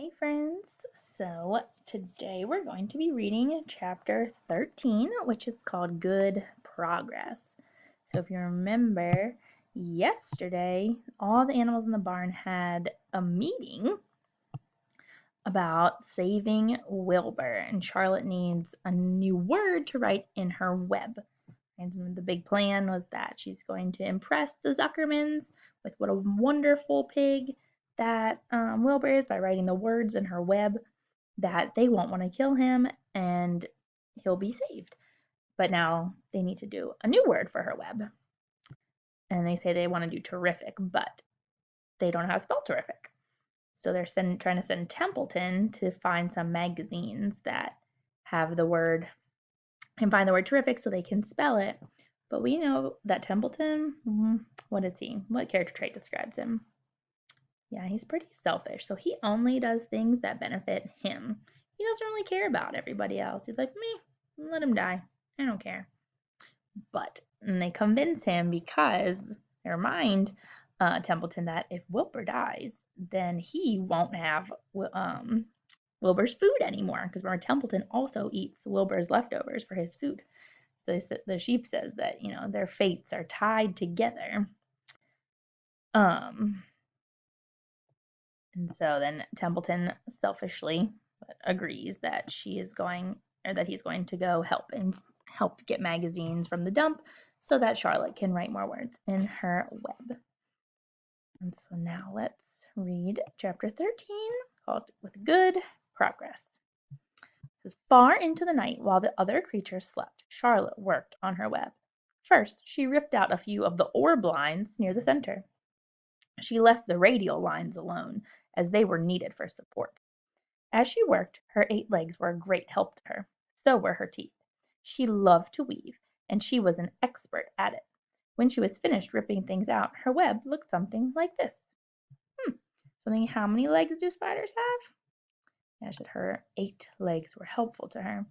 Hey friends, so today we're going to be reading chapter 13, which is called Good Progress. So if you remember, yesterday all the animals in the barn had a meeting about saving Wilbur, and Charlotte needs a new word to write in her web. And the big plan was that she's going to impress the Zuckermans with what a wonderful pig that Wilbur is by writing the words in her web that they won't want to kill him and he'll be saved. But now they need to do a new word for her web. And they say they want to do terrific, but they don't know how to spell terrific. So they're trying to send Templeton to find some magazines that have the word and find the word terrific so they can spell it. But we know that Templeton, what is he? What character trait describes him? Yeah, he's pretty selfish. So he only does things that benefit him. He doesn't really care about everybody else. He's like, me, let him die. I don't care. But they convince him because they remind Templeton that if Wilbur dies, then he won't have Wilbur's food anymore. Because remember, Templeton also eats Wilbur's leftovers for his food. So the sheep says that, their fates are tied together. And so then Templeton selfishly agrees that he's going to go help get magazines from the dump so that Charlotte can write more words in her web. And so now let's read chapter 13 called With Good Progress. It says, far into the night, while the other creatures slept, Charlotte worked on her web. First, she ripped out a few of the orb lines near the center. She left the radial lines alone, as they were needed for support. As she worked, her 8 legs were a great help to her. So were her teeth. She loved to weave, and she was an expert at it. When she was finished ripping things out, her web looked something like this. How many legs do spiders have? Yeah, she said her 8 legs were helpful to her.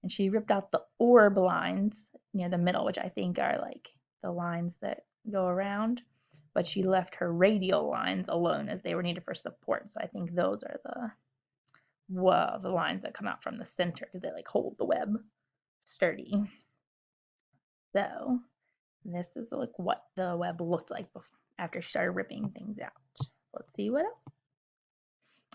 And she ripped out the orb lines near the middle, which I think are like the lines that go around. But she left her radial lines alone as they were needed for support. So I think those are the lines that come out from the center because they like hold the web sturdy. So this is like what the web looked like after she started ripping things out. So let's see what else.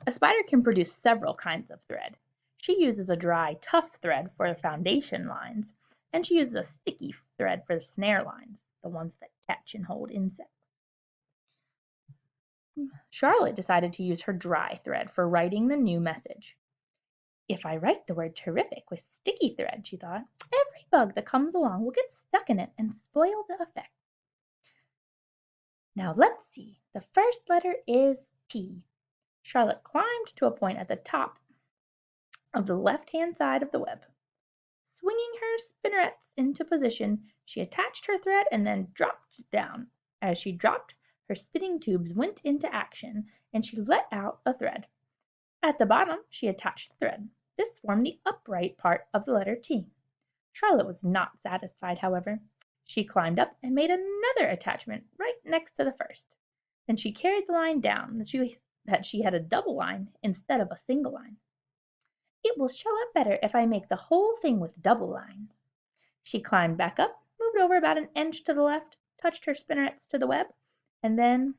A spider can produce several kinds of thread. She uses a dry, tough thread for the foundation lines, and she uses a sticky thread for the snare lines, the ones that catch and hold insects. Charlotte decided to use her dry thread for writing the new message. If I write the word terrific with sticky thread, she thought, every bug that comes along will get stuck in it and spoil the effect. Now let's see. The first letter is T. Charlotte climbed to a point at the top of the left-hand side of the web. Swinging her spinnerets into position, she attached her thread and then dropped down. As she dropped, her spinning tubes went into action, and she let out a thread. At the bottom, she attached the thread. This formed the upright part of the letter T. Charlotte was not satisfied, however. She climbed up and made another attachment right next to the first. Then she carried the line down that she had a double line instead of a single line. It will show up better if I make the whole thing with double lines. She climbed back up, moved over about an inch to the left, touched her spinnerets to the web, and then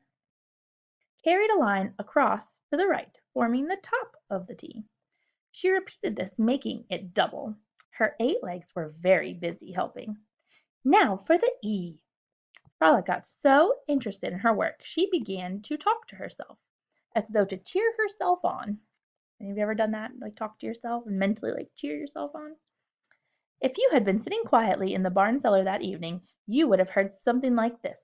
carried a line across to the right, forming the top of the T. She repeated this, making it double. Her 8 legs were very busy helping. Now for the E. Charlotte got so interested in her work, she began to talk to herself, as though to cheer herself on. Have you ever done that? Like talk to yourself and mentally like cheer yourself on? If you had been sitting quietly in the barn cellar that evening, you would have heard something like this.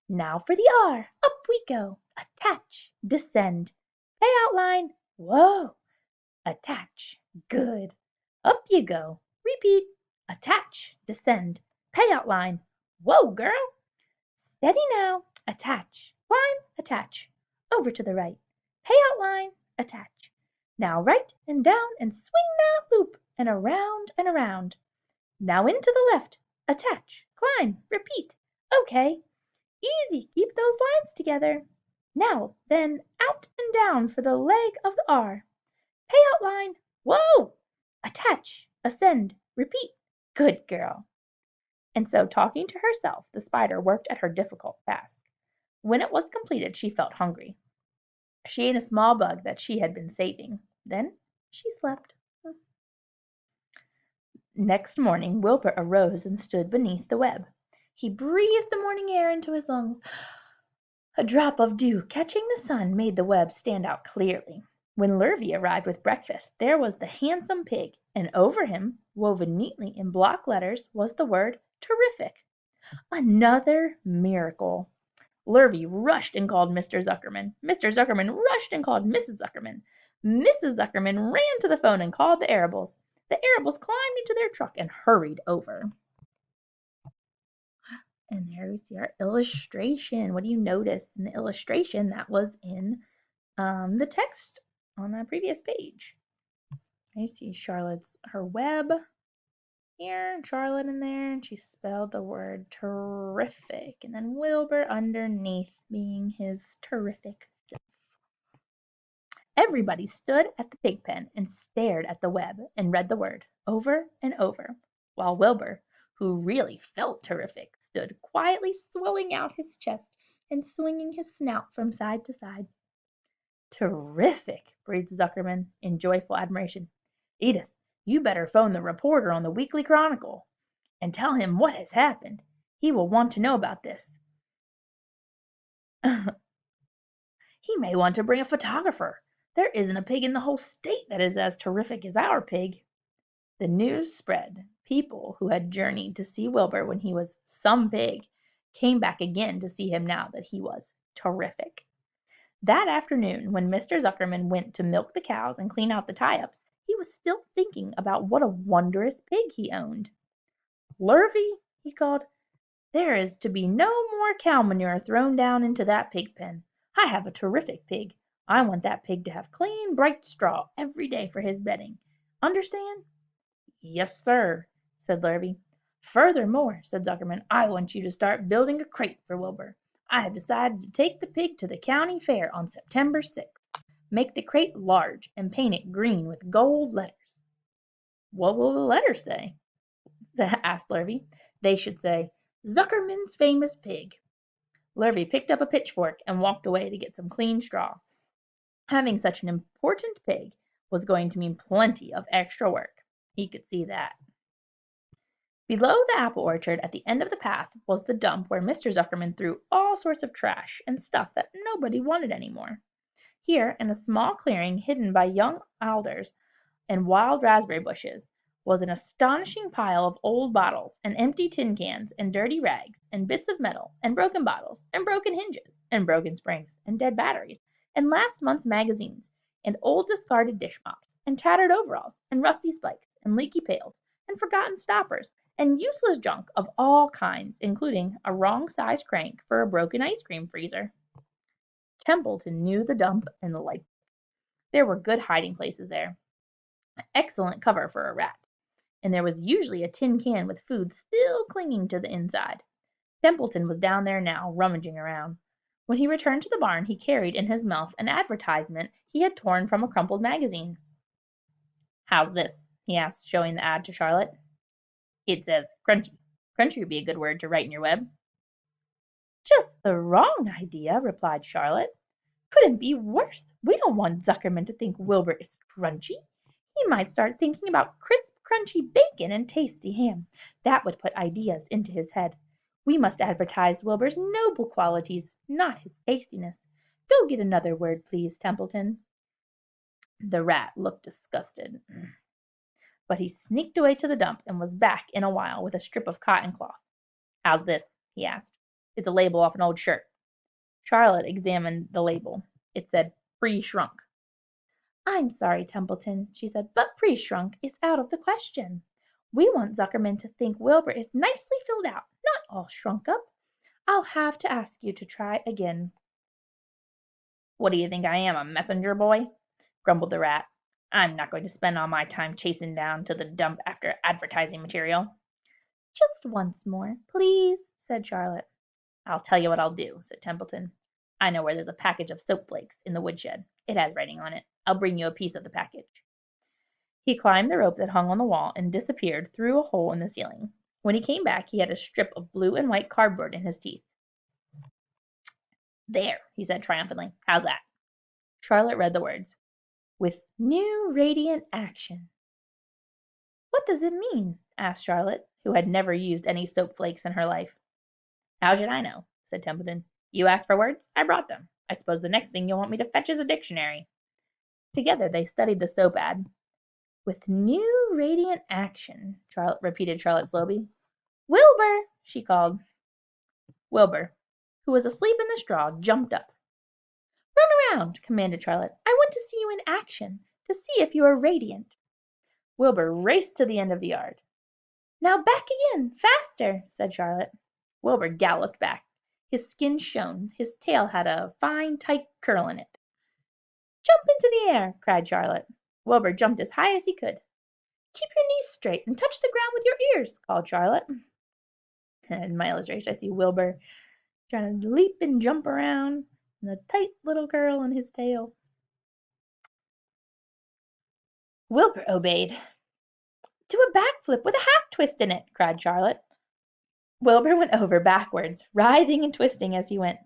Now for the R. Up we go. Attach. Descend. Pay outline. Whoa. Attach. Good. Up you go. Repeat. Attach. Descend. Pay outline. Whoa, girl. Steady now. Attach. Climb. Attach. Over to the right. Pay outline. Attach. Now right and down and swing that loop and around and around. Now into the left. Attach. Climb. Repeat. Okay. Easy. Keep those lines together. Now, then, out and down for the leg of the R. Payout line. Whoa! Attach, ascend, repeat. Good girl. And so, talking to herself, the spider worked at her difficult task. When it was completed, she felt hungry. She ate a small bug that she had been saving. Then she slept. Next morning Wilbur arose and stood beneath the web. He breathed the morning air into his lungs. A drop of dew catching the sun made the web stand out clearly. When Lurvy arrived with breakfast, there was the handsome pig, and over him, woven neatly in block letters, was the word "Terrific." Another miracle! Lurvy rushed and called Mr. Zuckerman. Mr. Zuckerman rushed and called Mrs. Zuckerman. Mrs. Zuckerman ran to the phone and called the Arables. The Arables climbed into their truck and hurried over. And there we see our illustration. What do you notice in the illustration that was in the text on the previous page? I see Charlotte's her web here, Charlotte in there, and she spelled the word terrific, and then Wilbur underneath being his terrific self. Everybody stood at the pig pen and stared at the web and read the word over and over, while Wilbur, who really felt terrific, stood quietly swelling out his chest and swinging his snout from side to side. Terrific, breathed Zuckerman in joyful admiration. Edith, you better phone the reporter on the Weekly Chronicle and tell him what has happened. He will want to know about this. He may want to bring a photographer. There isn't a pig in the whole state that is as terrific as our pig. The news spread. People who had journeyed to see Wilbur when he was some pig came back again to see him now that he was terrific. That afternoon, when Mr. Zuckerman went to milk the cows and clean out the tie-ups, he was still thinking about what a wondrous pig he owned. Lurvy, he called, there is to be no more cow manure thrown down into that pig pen. I have a terrific pig. I want that pig to have clean, bright straw every day for his bedding. Understand? Yes, sir, said Lurvy. Furthermore, said Zuckerman, I want you to start building a crate for Wilbur. I have decided to take the pig to the county fair on September 6th. Make the crate large and paint it green with gold letters. What will the letters say? Asked Lurvy. They should say, Zuckerman's famous pig. Lurvy picked up a pitchfork and walked away to get some clean straw. Having such an important pig was going to mean plenty of extra work. He could see that. Below the apple orchard at the end of the path was the dump where Mr. Zuckerman threw all sorts of trash and stuff that nobody wanted anymore. Here, in a small clearing hidden by young alders and wild raspberry bushes, was an astonishing pile of old bottles and empty tin cans and dirty rags and bits of metal and broken bottles and broken hinges and broken springs and dead batteries and last month's magazines and old discarded dish mops and tattered overalls and rusty spikes and leaky pails and forgotten stoppers and useless junk of all kinds, including a wrong-sized crank for a broken ice cream freezer. Templeton knew the dump and liked it. There were good hiding places there. Excellent cover for a rat. And there was usually a tin can with food still clinging to the inside. Templeton was down there now, rummaging around. When he returned to the barn, he carried in his mouth an advertisement he had torn from a crumpled magazine. How's this? He asked, showing the ad to Charlotte. It says crunchy. Crunchy would be a good word to write in your web. Just the wrong idea, replied Charlotte. Couldn't be worse. We don't want Zuckerman to think Wilbur is crunchy. He might start thinking about crisp, crunchy bacon and tasty ham. That would put ideas into his head. We must advertise Wilbur's noble qualities, not his tastiness. Go get another word, please, Templeton. The rat looked disgusted. But he sneaked away to the dump and was back in a while with a strip of cotton cloth. How's this? He asked. It's a label off an old shirt. Charlotte examined the label. It said, pre-shrunk. I'm sorry, Templeton, she said, but pre-shrunk is out of the question. We want Zuckerman to think Wilbur is nicely filled out, not all shrunk up. I'll have to ask you to try again. What do you think I am, a messenger boy? Grumbled the rat. I'm not going to spend all my time chasing down to the dump after advertising material. Just once more, please, said Charlotte. I'll tell you what I'll do, said Templeton. I know where there's a package of soap flakes in the woodshed. It has writing on it. I'll bring you a piece of the package." He climbed the rope that hung on the wall and disappeared through a hole in the ceiling. When he came back, he had a strip of blue and white cardboard in his teeth. "There," he said triumphantly. "How's that?" Charlotte read the words. "With new radiant action." "What does it mean?" asked Charlotte, who had never used any soap flakes in her life. "How should I know?" said Templeton. "You asked for words. I brought them. I suppose the next thing you'll want me to fetch is a dictionary." Together they studied the soap ad. "With new radiant action," repeated Charlotte slowly. "Wilbur!" she called. Wilbur, who was asleep in the straw, jumped up. "Run around," commanded Charlotte. "I want to see you in action, to see if you are radiant." Wilbur raced to the end of the yard. "Now back again, faster," said Charlotte. Wilbur galloped back. His skin shone. His tail had a fine, tight curl in it. "Jump into the air!" cried Charlotte. Wilbur jumped as high as he could. "Keep your knees straight and touch the ground with your ears," called Charlotte. In my illustration, I see Wilbur trying to leap and jump around, and a tight little curl in his tail. Wilbur obeyed. "Do a backflip with a half twist in it," cried Charlotte. Wilbur went over backwards, writhing and twisting as he went.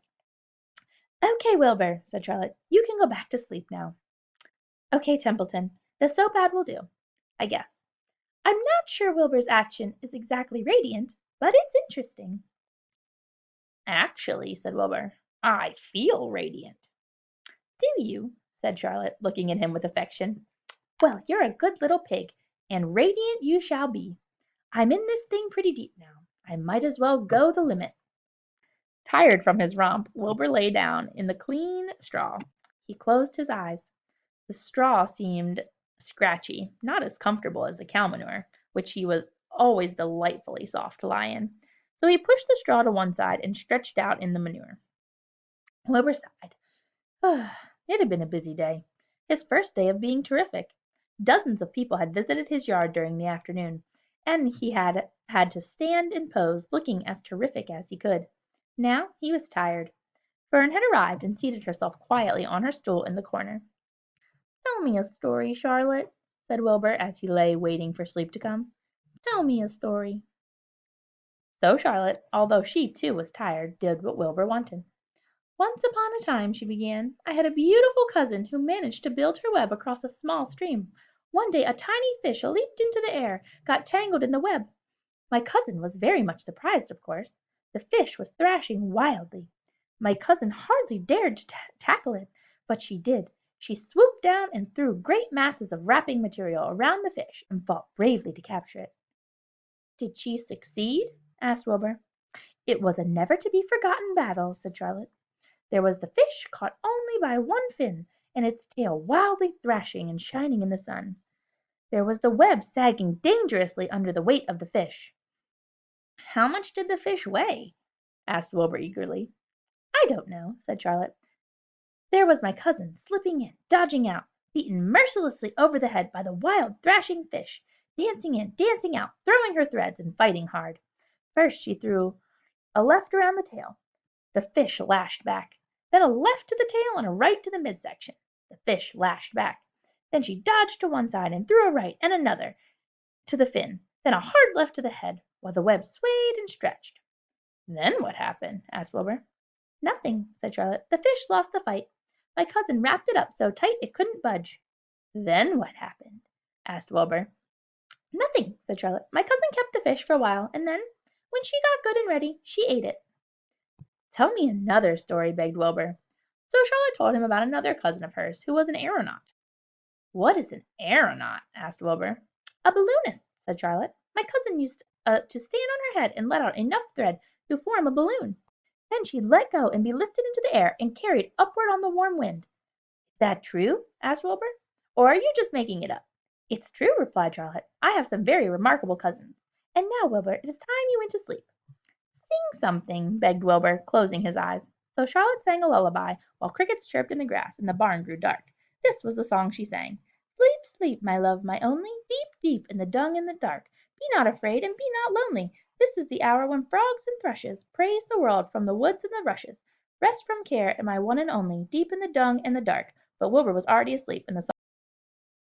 "Okay, Wilbur," said Charlotte. "You can go back to sleep now." "Okay, Templeton. The soap ad will do, I guess. I'm not sure Wilbur's action is exactly radiant, but it's interesting." "Actually," said Wilbur, "I feel radiant." "Do you?" said Charlotte, looking at him with affection. "Well, you're a good little pig, and radiant you shall be. I'm in this thing pretty deep now. I might as well go the limit." Tired from his romp, Wilbur lay down in the clean straw. He closed his eyes. The straw seemed scratchy, not as comfortable as the cow manure, which he was always delightfully soft to lie in. So he pushed the straw to one side and stretched out in the manure. Wilbur sighed. It had been a busy day. His first day of being terrific. Dozens of people had visited his yard during the afternoon, and he had had to stand and pose, looking as terrific as he could. Now he was tired. Fern had arrived and seated herself quietly on her stool in the corner. "Tell me a story, Charlotte," said Wilbur as he lay waiting for sleep to come. "Tell me a story." So Charlotte, although she too was tired, did what Wilbur wanted. "Once upon a time," she began, "I had a beautiful cousin who managed to build her web across a small stream. One day a tiny fish leaped into the air, got tangled in the web. My cousin was very much surprised, of course. The fish was thrashing wildly. My cousin hardly dared to tackle it, but she did. She swooped down and threw great masses of wrapping material around the fish and fought bravely to capture it." "Did she succeed?" asked Wilbur. "It was a never to be forgotten battle," said Charlotte. "There was the fish caught only by one fin, and its tail wildly thrashing and shining in the sun. There was the web sagging dangerously under the weight of the fish." "How much did the fish weigh?" asked Wilbur eagerly. "I don't know," said Charlotte. "There was my cousin, slipping in, dodging out, beaten mercilessly over the head by the wild thrashing fish, dancing in, dancing out, throwing her threads, and fighting hard. First she threw a left around the tail. The fish lashed back. Then a left to the tail and a right to the midsection. The fish lashed back. Then she dodged to one side and threw a right and another to the fin. Then a hard left to the head, while the web swayed and stretched." "Then what happened?" asked Wilbur. "Nothing," said Charlotte. "The fish lost the fight. My cousin wrapped it up so tight it couldn't budge." "Then what happened?" asked Wilbur. "Nothing," said Charlotte. "My cousin kept the fish for a while, and then, when she got good and ready, she ate it." "Tell me another story," begged Wilbur. So Charlotte told him about another cousin of hers who was an aeronaut. "What is an aeronaut?" asked Wilbur. "A balloonist," said Charlotte. "My cousin used to stand on her head and let out enough thread to form a balloon. Then she'd let go and be lifted into the air and carried upward on the warm wind." "Is that true?" asked Wilbur. "Or are you just making it up?" "It's true," replied Charlotte. "I have some very remarkable cousins. And now, Wilbur, it is time you went to sleep." "Sing something," begged Wilbur, closing his eyes. So Charlotte sang a lullaby while crickets chirped in the grass and the barn grew dark. This was the song she sang: "Sleep, sleep, my love, my only, deep, deep in the dung and the dark. Be not afraid and be not lonely. This is the hour when frogs and thrushes praise the world from the woods and the rushes. Rest from care and my one and only, deep in the dung and the dark, but Wilbur was already asleep, and the